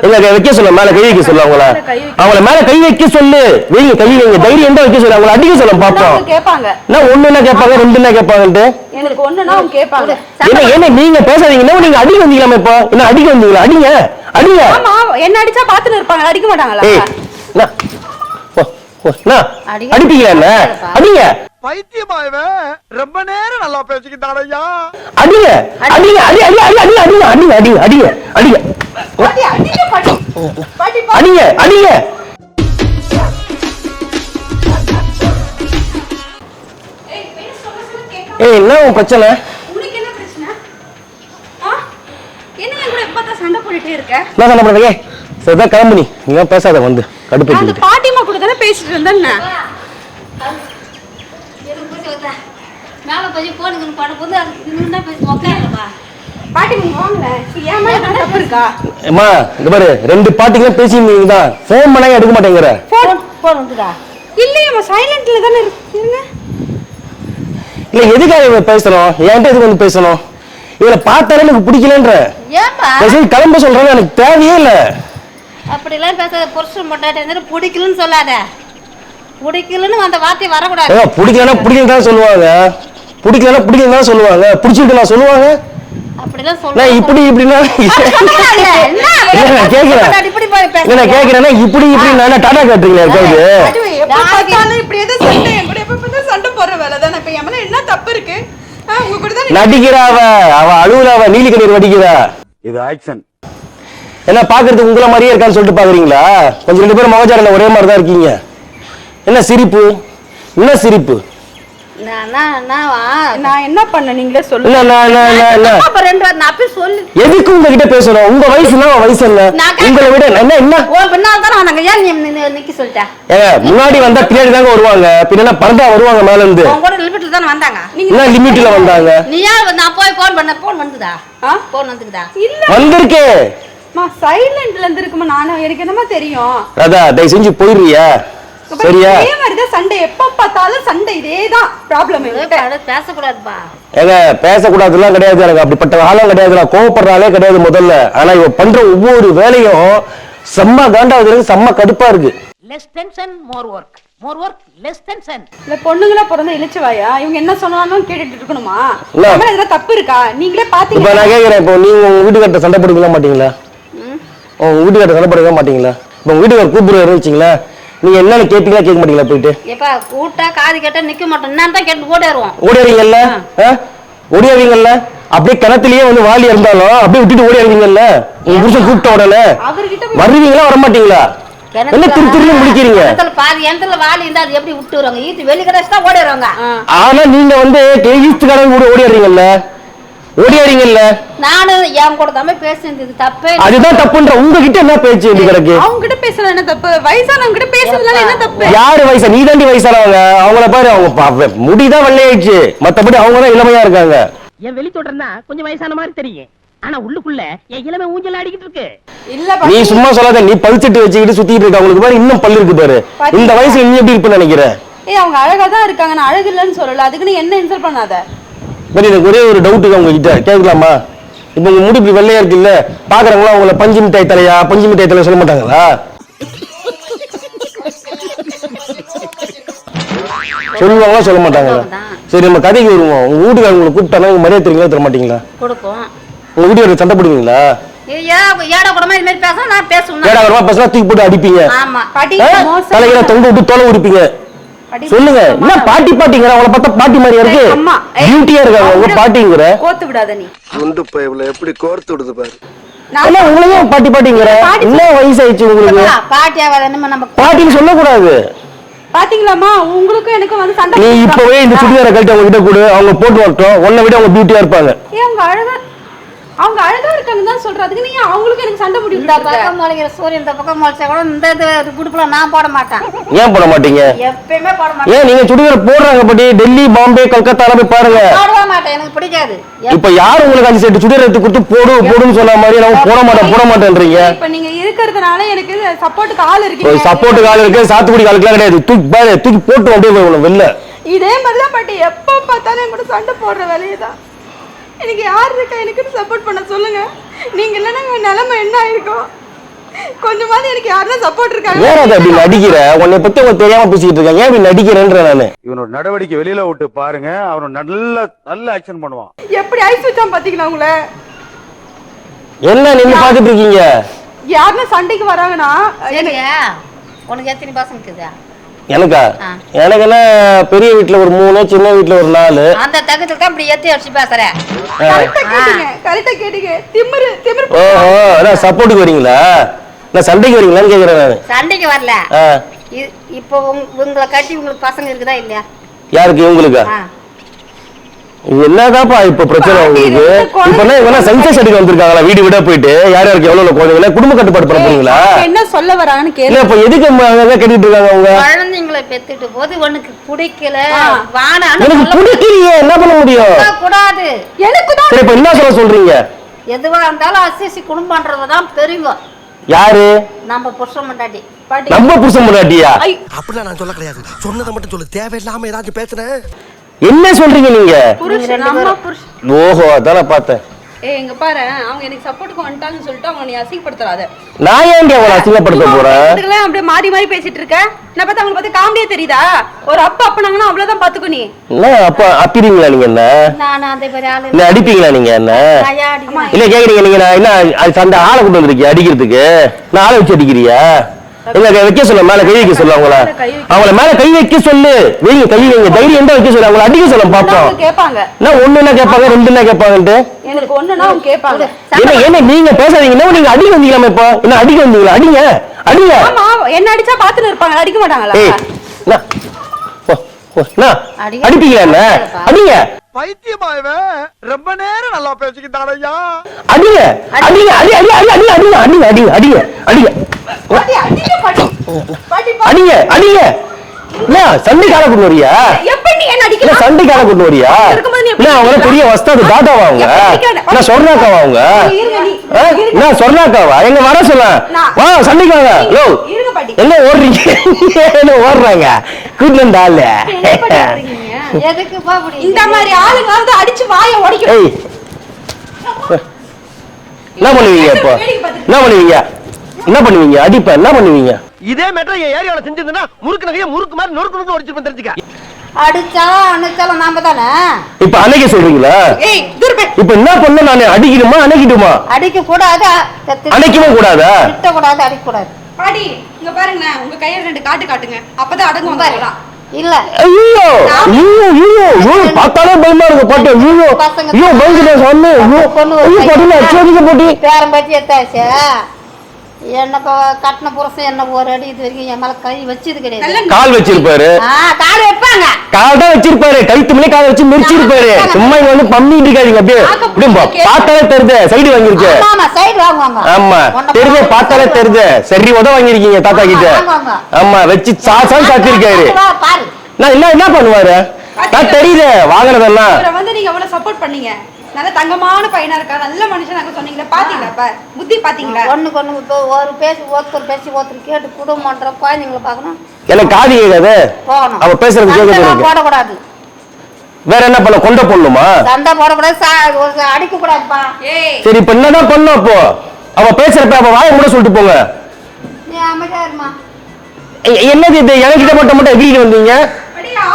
இல்ல வைக்க சொல்ல, மேல கை வைக்க சொல்ல, அவங்கள மேல கை வைக்க சொல்லு. வைங்க, கை வைங்க, தைரியம் எந்த வைக்க சொல்ல, அவங்கள அடிக்க சொல்ல பாப்போம். கேட்பாங்க என்ன ஒண்ணுன்னா கேட்பாங்க, ரெண்டுன்னா கேட்பாங்கன்ட்டு. எனக்கு ஒண்ணுன்னா அவங்க கேட்பாங்க. என்ன நீங்க பேசாதீங்கன்னா நீங்க அடிக்க வந்தீங்களாமே. இப்போ என்ன அடிக்க வந்தீங்களா? அடிங்க அடிங்க. ஆமா, என்ன அடிச்சா பாத்துட்டு இருப்பாங்க, அடிக்க மாட்டாங்களா? அடிப்பீங்களா? என்ன அடிங்க. பைத்தியமாயவன் ரொம்ப நேரம் நல்லா பேசிக்கிட்டான் ஐயா. அடிங்க அடிங்க அடி அடி அடி அடி அடிங்க அடிங்க அடிங்க அடிங்க அடிங்க அடிங்க அடிங்க. ஏய், என்ன உன் பிரச்சனை? உங்களுக்கு என்ன பிரச்சனை? என்ன என் கூட எப்ப சண்டை போட்டுட்டே இருக்க? நான் சண்டை போடுறேன். சரிதான், கிளம்பு நீ. நீங்க பேசாத, வந்து கடுப்பேத்தி. அந்த பாட்டிமா கூட தானே பேசிட்டு இருந்தேன். மேல போய் போனுங்க பண்ணும்போது அது இன்னும் பேசி உட்காரலப்பா. பாட்டிமா வாங்கல. ஏன் மேல என்ன தப்பு இருக்கா? அம்மா இங்க பாரு, ரெண்டு பாட்டிங்க பேசிட்டீங்க தான். ஃபோன் பண்ணா எடுக்க மாட்டேங்கற. ஃபோன் வந்துடா. இல்லையேம்மா, சைலன்ட்ல தானே இருக்குங்க. இல்ல எதுக்காக இவ பேசணும்? என்கிட்ட எதுக்கு வந்து பேசணும்? இவளை பார்த்தாலே எனக்கு பிடிக்கலன்ற. ஏன்பா சரி கிளம்ப சொல்றேன், எனக்கு தேவையே இல்ல. அப்படிலாம் பேசாத. புருஷன் பொண்டாட்டி பிடிக்கலன்னு சொல்லாத. பிடிக்கலன்னு அந்த வார்த்தை வரக்கூடாது. பிடிக்கலன்னா பிடிக்கலன்னு தான் சொல்லுவாங்க. பிடிக்கலன்னா பிடிக்கலன்னு தான் சொல்லுவாங்க. பிடிச்சிருக்கு நான் சொல்லுவாங்க. அப்படிலாம் நான் சொல்ல இப்படி இப்படின்னா நான் கேக்குறேன்னா இப்படி இப்படி நான் டாடா காட்டுறீங்களா? இருக்காது இப்படி ஏதோ சண்டை என் கூட எப்ப சண்டை போடுற வேலை தானே. இப்ப என் மேல என்ன தப்பு இருக்கு? உங்க கூட தான் நடிக்கிறா. அவ அழுவுறாவ, நீலி கண்ணீர் வடிக்கிறா. இது ஆக்சன். என்ன பாக்குறதுக்கு உங்களை மாதிரியே இருக்கான்னு சொல்லிட்டு பாக்குறீங்களா? கொஞ்சம் ரெண்டு பேரும் மகஜாரில் ஒரே மாதிரி தான் இருக்கீங்க. என்ன சிரிப்பு? என்ன சிரிப்பு? நான் என்ன பண்ண நீங்களே சொல்லுங்க. எதுக்கு உங்ககிட்ட பேசணும்? உங்க வயசுனா வயசு என்ன? உங்களை விட என்ன என்ன முன்னாடி வந்தா பின்னாடி தாங்க வருவாங்க. பின்னா பறந்தா வருவாங்க மேல இருந்து. லிமிட்ல வந்தாங்க. வந்திருக்கே சைலண்ட்ல இருந்து இருக்குமா? நானும் எனக்கு என்னமா தெரியும். ராதா தயவு செஞ்சு போயிடுறியா? சரியா? இதே மாதிரி தான் சண்டை, எப்ப பார்த்தாலும் சண்டை. இதேதான் ப்ராப்ளம். பேசக்கூடாதுப்பா. ஏங்க பேசக்கூடாதுலாம் கிடையாது. எனக்கு அப்படிப்பட்ட காலம் கிடையாது. நான் கோவப்படுறாலே கிடையாது முதல்ல. ஆனா இவ பண்ற ஒவ்வொரு வேலையும் செம்ம காண்டாவது, செம்ம கடுப்பா இருக்கு. லெஸ் டென்ஷன் மோர் வொர்க், மோர் வொர்க் லெஸ் டென்ஷன். இல்ல பொண்ணுங்களா பிறந்த இழுச்சுவாயா? இவங்க என்ன சொன்னாலும் கேட்டுட்டு இருக்கணுமா? இதெல்லாம் தப்பு இருக்கா? நீங்களே பாத்தீங்க. இப்ப நான் கேக்குறேன், இப்போ நீங்க உங்க வீட்டுக்காரட்ட சண்டை போடுவீங்களா மாட்டீங்களா? உங்க வீட்டுக்காரட்ட சண்டை போடுவீங்களா மாட்டீங்களா? இப்ப உங்க வீட்டுக்காரர் கூப்பிடுவாரு வச்சுங்களா, நீங்க என்னன்னு கேட்டீங்களா கேட்க மாட்டீங்களா? போயிட்டு எப்பா கூட்டா காது கேட்டா நிக்க மாட்டோம். நான் தான் கேட்டு ஓடிடுவோம். ஓடிடுவீங்கல்ல? ஓடிடுவீங்கல்ல? அப்படியே கிணத்துலயே வந்து வாலி இருந்தாலும் அப்படியே விட்டுட்டு ஓடிடுவீங்கல்ல? உங்க புருஷன் கூப்பிட்ட உடனே வருவீங்களா வர மாட்டீங்களா? என்ன திருத்திரி முடிக்கிறீங்க? பாதி இடத்துல வாலி இருந்தா அது எப்படி விட்டு வருவாங்க? ஈத்து வெளி கடைசி தான் ஓடிடுவாங்க. ஆனா நீங்க வந்து ஈஸ்ட் கடை கூட ஓடிடுறீங்கல்ல? ஓடிடுறீங்கல்ல? நானு என் கூட தான் பேசுறது தப்பே. அதுதான் தப்புன்ற. உங்ககிட்ட என்ன பேச்சு கிடக்கு? அவங்க கிட்ட பேசல என்ன தப்பு? வயசானவங்க கிட்ட பேசுறதுனால என்ன தப்பு? யாரு வயசா? நீ தாண்டி வயசானவங்க. அவங்கள பாரு, அவங்க முடிதான் வெள்ளையாயிடுச்சு. மத்தபடி அவங்க தான் இளமையா இருக்காங்க. என் வெளி தொடர்னா கொஞ்சம் வயசான மாதிரி தெரியும். ஆனா உள்ளுக்குள்ள என் இளமை ஊஞ்சல் ஆடிக்கிட்டு இருக்கு. இல்ல நீ சும்மா சொல்லாத. நீ பல்செட்டு வச்சுக்கிட்டு சுத்திட்டு இருக்க. அவங்களுக்கு பாரு இன்னும் பல்லு இருக்கு பாரு. இந்த வயசுல நீ எப்படி இருப்பேன்னு நினைக்கிற? அவங்க அழகா தான் இருக்காங்க. நான் அழகு இல்லைன்னு சொல்லல. அதுக்கு நீ என்ன இன்சல்ட் பண்ணாத. எனக்கு ஒரே ஒரு டவுட் உங்ககிட்ட கேட்கலாமா? இப்ப உங்க முடி இப்படி வெள்ளையா இருக்குல்ல, பாக்குறவங்களா உங்களை பஞ்சு மிட்டாய் தலையா பஞ்சு மிட்டாய் தலையா சொல்ல மாட்டாங்களா? சொல்லுவாங்களா சொல்ல மாட்டாங்களா? சரி நம்ம கதைக்கு வருவோம். உங்க வீட்டுக்கு உங்களை கூப்பிட்டானா உங்க மரியாதை தெரியுங்களா தர மாட்டீங்களா? கொடுப்போம். உங்க வீட்டுக்கு சண்டை போடுவீங்களா? ஏடா கூடமா இது மாதிரி பேச நான் பேசுவேன். ஏடா கூடமா பேசினா தூக்கி போட்டு அடிப்பீங்க. ஆமா. தலையில தொங்க விட்டு தோலை உரிப்பீங்க. சொல்லுங்க, என்ன பாட்டி பாட்டிங்கற? அவளை பார்த்தா பாட்டி மாதிரி இருக்கு. பியூட்டியா இருக்காங்க உங்க பாட்டிங்கற. கோத்து விடாத நீ. குண்டு பையல எப்படி கோர்த்து விடுது பாரு. நான் உங்களையும் பாட்டி பாட்டிங்கற. என்ன வயசு ஆயிச்சு உங்களுக்கு? பாட்டி ஆவாத நம்ம பாட்டின்னு சொல்ல கூடாது. பாத்தீங்களாமா, உங்களுக்கும் எனக்கும் வந்து சண்டை. நீ இப்பவே இந்த சுடிதார கழட்டி அவங்க கிட்ட கொடு. அவங்க போட்டு வரட்டும். உன்னை விட அவங்க பியூட்டியா இருப்பாங்க. அவங்க அழகா இருக்காங்க தான் சொல்றதுக்கு நீ அவங்களுக்கு எனக்கு சண்டை முடியும். இந்த பக்கம் மலைக்கிற சூரியன் இந்த பக்கம் மலைச்சா கூட இந்த குடுப்புல நான் போட மாட்டேன். ஏன் போட மாட்டீங்க? எப்பவுமே போட மாட்டேன். ஏன் நீங்க சுடிதார் போடுறாங்க படி டெல்லி பாம்பே கல்கத்தால போய் பாருங்க. போட மாட்டேன், எனக்கு பிடிக்காது. இப்ப யார் உங்களுக்கு அந்த செட் சுடிதார் எடுத்து கொடுத்து போடுன்னு சொன்ன மாதிரி நான் போட மாட்டேன்றீங்க. இப்ப நீங்க இருக்கிறதுனால எனக்கு சப்போர்ட்டுக்கு ஆள் இருக்கு. சப்போர்ட்டுக்கு ஆள் இருக்கு. சாத்துக்குடி காலுக்குலாம் கிடையாது. தூக்கி போட்டு அப்படியே போகணும் வெளில. இதே மாதிரிதான் பாட்டி எப்ப பார்த்தாலும் என் கூட சண்டை போடுற வேலையதான். எனக்கு யார் இருக்கா எனக்கு சப்போர்ட் பண்ண சொல்லுங்க. நீங்க இல்லைன்னா நிலைமை என்ன ஆயிருக்கும்? கொஞ்சமாவது எனக்கு யாருன்னா சப்போர்ட் இருக்காங்க. ஏன் அதை அப்படி நடிக்கிற? உன்னை பத்தி உனக்கு தெரியாம பேசிக்கிட்டு இருக்காங்க, ஏன் இப்படி நடிக்கிறேன்ற நானு. இவனோட நடவடிக்கை வெளியில விட்டு பாருங்க, அவன் நல்ல ஆக்ஷன் பண்ணுவான். எப்படி ஐஸ் வச்சான் பாத்தீங்களா உங்களை? என்ன நின்னு பாத்துட்டு இருக்கீங்க? யாருன்னா சண்டைக்கு வராங்கன்னா உனக்கு எத்தனை பசங்க இருக்குதா? எனக்கா? எனக்கு என்ன பெரிய வீட்டுல ஒரு 3, சின்ன வீட்டுல ஒரு 4. அந்த தகத்துக்கு தான் இப்படி ஏத்தி அடிச்சு பேசுறேன். கரெக்டா கேட்டீங்க. திமிரு. ஓஹோ, நான் சப்போர்ட்டுக்கு வரீங்களா? நான் சண்டைக்கு வரீங்களான்னு கேக்குறேன் நானு. சண்டைக்கு வரல. இப்போ உங்களை கட்டி உங்களுக்கு பசங்க இருக்குதா இல்லையா? யாருக்கு? இவங்களுக்கா? என்னதாப்பா இப்ப பிரச்சனை உங்களுக்கு? இப்ப என்ன சென்சஸ் எடுக்க வந்திருக்காங்களா? வீடு வீடா போயிட்டு யார் யாருக்கு எவ்வளவு குழந்தைங்களா குடும்ப கட்டுப்பாடு பண்ண போறீங்களா? என்ன சொல்ல வராங்கன்னு கேளு. இப்ப எதுக்கு கேட்டுட்டு இருக்காங்க அவங்க? குழந்தைங்களை பெத்துட்டு போது உனக்கு பிடிக்கல வானா எனக்கு பிடிக்கலையே, என்ன பண்ண முடியும்? கூடாது. எனக்கு தான். சரி, இப்ப என்ன சொல்றீங்க? எதுவா இருந்தாலும் அசிசி குடும்பம்ன்றதுதான் பெரியவங்க. யாரு? நம்ம புருஷன் முன்னாடி. நம்ம புருஷன் முன்னாடியா? அப்படிலாம் நான் சொல்ல கிடையாது, சொன்னதை மட்டும் சொல்லு, தேவையில்லாம ஏதாச்சும் பேசுறேன். என்ன சொல்றீங்க நீங்க? ஓஹோ, அதான் பார்த்தேன். இங்க பாரு, அவங்க எனக்கு சப்போர்ட்டுக்கு வந்துட்டாங்கன்னு சொல்லிட்டு அவங்க நீ அசிங்கப்படுத்துறாத. நான் ஏன் அவளை அசிங்கப்படுத்த போறேன்? இதுக்கெல்லாம் அப்படியே மாறி மாறி பேசிட்டு இருக்க. நான் பார்த்தா அவங்க பார்த்து காமெடியா தெரியுதா? ஒரு அப்பா அப்பனாங்கன்னா அவ்வளவுதான் பாத்துக்கோ நீ. என்ன அப்ப அப்பிடுவீங்களா நீங்க? என்ன நான் அந்த பெரிய ஆளு இல்ல அடிப்பீங்களா நீங்க? என்ன இல்ல கேக்குறீங்க நீங்க? நான் என்ன அந்த ஆளை கொண்டு வந்திருக்கீங்க அடிக்கிறதுக்கு? நான் ஆளை வச்சு அடிக்கிறியா? இல்ல வைக்க சொல்ல, மேல கை வைக்க சொல்ல. அவங்கள மேல கை வைக்க சொல்லு. வைங்க, கை வைங்க, தைரியம் தான் வைக்க சொல்ல. அவங்கள அடிக்க சொல்ல பாப்போம். கேட்பாங்க. நான் ஒண்ணுன்னா கேட்பாங்க, ரெண்டுன்னா கேட்பாங்கன்ட்டு. எனக்கு ஒண்ணுன்னா அவங்க கேட்பாங்க. என்ன நீங்க பேசாதீங்கன்னா நீங்க அடிக்க வந்தீங்களா? இப்போ என்ன அடிக்க வந்தீங்களா? அடிங்க அடிங்க. ஆமா, என்ன அடிச்சா பாத்துன்னு இருப்பாங்க, அடிக்க மாட்டாங்களா? அடிப்பீங்களா? என்ன அடிங்க. பைத்தியமா இவன்? ரொம்ப நேரம் நல்லா பேசிக்கிட்டான் ஐயா. அடிங்க அடிங்க அடி அடி அடி அடி அடிங்க அடிங்க அடிங்க அடிங்க அடிங்க அடிங்க அடிங்க. என்ன சண்டைக்கார கொண்டு வரியா? சண்டைக்கார கொண்டு வரியா? அவங்க பெரிய வஸ்தாது தாத்தாவா? அவங்க என்ன சொர்ணாக்காவா? அவங்க என்ன சொர்ணாக்காவா? எங்க வர சொல்ல வா, சண்டைக்காக. யோ என்ன ஓடுறீங்க? என்ன ஓடுறாங்க கூட்டுல இருந்து ஆளு? இந்த மாதிரி ஆளுங்க வந்து அடிச்சு வாயை உடைக்கும். என்ன பண்ணுவீங்க இப்போ? என்ன பண்ணுவீங்க? என்ன பண்ணுவீங்க? அடிப்ப என்ன பண்ணுவீங்க? இதே மேட்டர் என் ஏரியாவில் செஞ்சிருந்தா முறுக்கு நகையை முறுக்கு மாதிரி நொறுக்கு ஒடிச்சிருப்பேன், தெரிஞ்சுக்க. அடிச்சாலும் அணைச்சாலும் நாம தானே. இப்ப அன்னைக்கு சொல்றீங்களா? இப்ப என்ன பண்ண? நானே அடிக்கணுமா அணைக்கிட்டுமா? அடிக்க கூடாது, அணைக்கவும் கூடாதா? திட்ட கூடாது, அடிக்க கூடாது. பாடி இங்க பாருங்க, உங்க கையில 2 காட்டுங்க, அப்பதான் அடங்குவாங்க. இல்ல ஐயோ ஐயோ ஐயோ ஐயோ, பார்த்தாலே பயமா இருக்கு. பாட்டு ஐயோ ஐயோ பயந்துட்டே சொன்னே. ஐயோ ஐயோ பாட்டில அச்சோதிக்க போட்டி பேரம் பத்தி எத்தாச்சு. என்ன கட்டின புருஷன் என்ன ஒரு அடி இது வரைக்கும் என் மேல கை வச்சது கிடையாது. கால் வச்சிருப்பாரு. கால் வைப்பாங்க, கால் தான் வச்சிருப்பாரு. கைத்து மேலே கால் வச்சு மிரிச்சிருப்பாரு. சும்மா இங்க வந்து பம்மிட்டு இருக்காதீங்க. அப்படியே பார்த்தாலே தெரியுது சைடு வாங்கிருக்க. ஆமா சைடு வாங்குவாங்க. ஆமா தெரியுது, பார்த்தாலே தெரியுது. சரி உத வாங்கிருக்கீங்க தாத்தா கிட்ட. ஆமா வச்சு சாசான்னு சாத்திருக்காரு. நான் என்ன பண்ணுவாரு? நான் தெரியுது வாங்கினதெல்லாம். வந்து நீங்க எவ்வளவு சப்போர்ட் பண்ணீங்க. நல்ல தங்கமான பையனா இருக்கா, நல்ல மனுஷனாக சொன்னீங்களா? பாத்தீங்களா புத்தி? பாத்தீங்களா? ஒண்ணுக்கு இப்போ ஒரு பேசி ஒருத்தர் கேட்டு குடும்பம்ன்ற குழந்தைங்களை பார்க்கணும். எனக்கு காது கேட்காது. அவ பேசுறது கேட்க போடக்கூடாது. வேற என்ன பண்ண? கொண்ட போடணுமா? சண்டை போடக்கூடாது, அடிக்க கூடாதுப்பா. சரி இப்ப என்னதான் பண்ணும்? அப்போ அவ பேசுறப்ப அவ வாயை கூட சொல்லிட்டு போங்க. நீ அமைதியா இருமா. என்னது இது? என்கிட்ட மட்டும் எகிரிட்டு வந்தீங்க.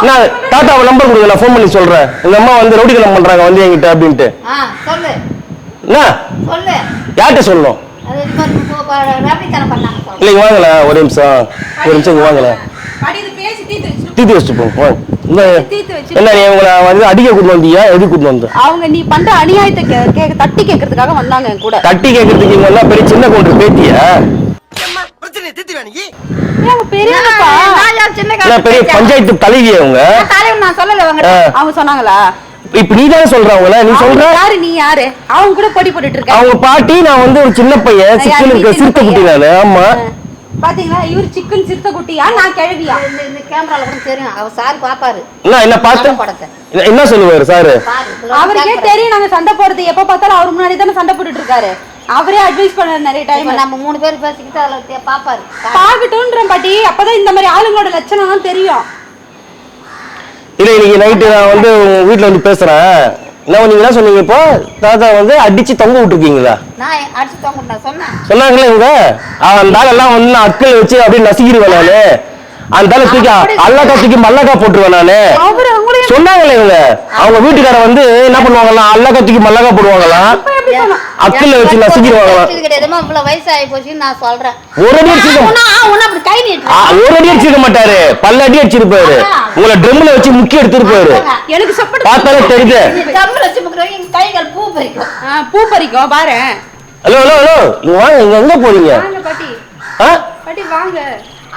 நான் தாத்தா அவ நம்பர் கொடுங்க, நான் ஃபோன் பண்ணி சொல்றேன். எங்க அம்மா வந்து ரவுடிக்கலம் பண்றாங்க வந்து என்கிட்ட அப்படின்ட்டு. சொல்லு என்ன சொல்லு, யார்கிட்ட சொல்லணும்? இல்லைங்க வாங்கல, ஒரு நிமிஷம் வாங்கல, தீத்து வச்சுட்டு போங்க. என்ன நீ உங்களை வந்து அடிக்க கூட்டு வந்தீங்க? எது கூட்டு வந்த? அவங்க நீ பண்ற அநியாயத்தை தட்டி கேட்கறதுக்காக வந்தாங்க என் கூட. தட்டி கேட்கறதுக்கு இவங்க எல்லாம் பெரிய சின்ன கொண்டு பேத்தியா? பெரிய பஞ்சாயத்து தலைவி அவங்க. அவங்க சொன்னாங்களா? இப்ப நீதானே சொல்றவங்கள? நீ சொல்ற யாரு? நீ யாரு? அவங்க கூட போட்டி போட்டுட்டு இருக்க. அவங்க பாட்டி, நான் வந்து ஒரு சின்ன பையன், சிக்கன் இருக்க சிறுத்தை குட்டி நானு. ஆமா பாத்தீங்களா, இவர் சிக்கன் சிறுத்தை குட்டியா, நான் கிழவியா? இந்த கேமரால கூட தெரியும், அவர் சார் பாப்பாரு. என்ன பார்த்து என்ன சொல்லுவாரு சாரு? அவருக்கே தெரியும் நாங்க சண்டை போடுறது. எப்ப பார்த்தாலும் அவர் முன்னாடி தானே சண்டை போட்டுட்டு இருக்காரு. அவரே அட்வைஸ் பண்ண நிறைய டைம். நம்ம 3 பேர் பேசிக்கிட்டு அதுல பாப்பாரு. பாக்கட்டும்ன்ற பாட்டி, அப்பதான் இந்த மாதிரி ஆளுங்களோட லட்சணம் தெரியும். இல்ல இன்னைக்கு நைட்டு நான் வந்து வீட்டுல வந்து பேசுறேன். என்ன நீங்க என்ன சொன்னீங்க இப்போ தாத்தா வந்து அடிச்சு தொங்க விட்டுருக்கீங்களா? நான் அடிச்சு தொங்க சொன்னேன். சொன்னாங்களே இவங்க அந்த எல்லாம் வந்து அக்கல் வச்சு அப்படியே நசுக்கிடுவேன் நானு. அந்த தூக்கி அல்லக்கா தூக்கி மல்லக்கா போட்டுருவேன் நானு. சொன்னாங்களே இவங்க. அவங்க வீட்டுக்கார வந்து என்ன பண்ணுவாங்களாம், அல்லக்கா தூக்கி மல்லக்கா போடுவாங்களாம், அக்கல்ல வச்சு நசுக்கிடுவாங்களாம். வயசாகி போச்சுன்னு நான் சொல்றேன். ஒரு அடி அடிச்சிருக்க மாட்டாரு, பல்ல அடி அடிச்சிருப்பாரு. உங்களை ட்ரம்ல வச்சு முக்கிய எடுத்துருப்பாரு. எனக்கு சப்போர்ட் பார்த்தாலே தெரியுது. கைகள் பூ பறிக்கும். பூ பறிக்கும் பாரு. ஹலோ ஹலோ ஹலோ, இங்க வாங்க. இங்க எங்க போறீங்க? பாட்டி பாட்டி வாங்க.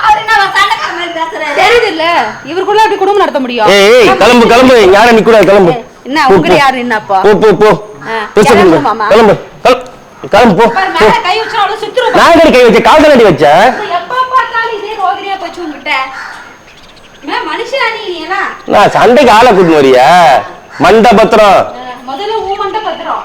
அவர் என்ன சண்டைக்கார மாதிரி பேசுறாரு தெரியுது இல்ல, இவருக்குள்ள அப்படி குடும்பம் நடத்த முடியும். ஏய் கிளம்பு கிளம்பு, யாரை நிக்கூட கிளம்பு. என்ன உங்க யாரு என்னப்பா? போ போ போ கிளம்பு கிளம்பு கிளம்பு போ. மேல கை வச்சா அவள சுத்துறோம். நான் கை வச்ச கால் தானடி வச்ச. எப்ப பார்த்தாலும் இதே ரோகிரியா போச்சு உன்கிட்ட. நான் மனுஷனா நீ என்ன? நான் சண்டைக்கு ஆளை கூட்டிட்டு வரியா? மண்டை பத்திரம் முதல்ல ஊ மண்டை பத்திரம்.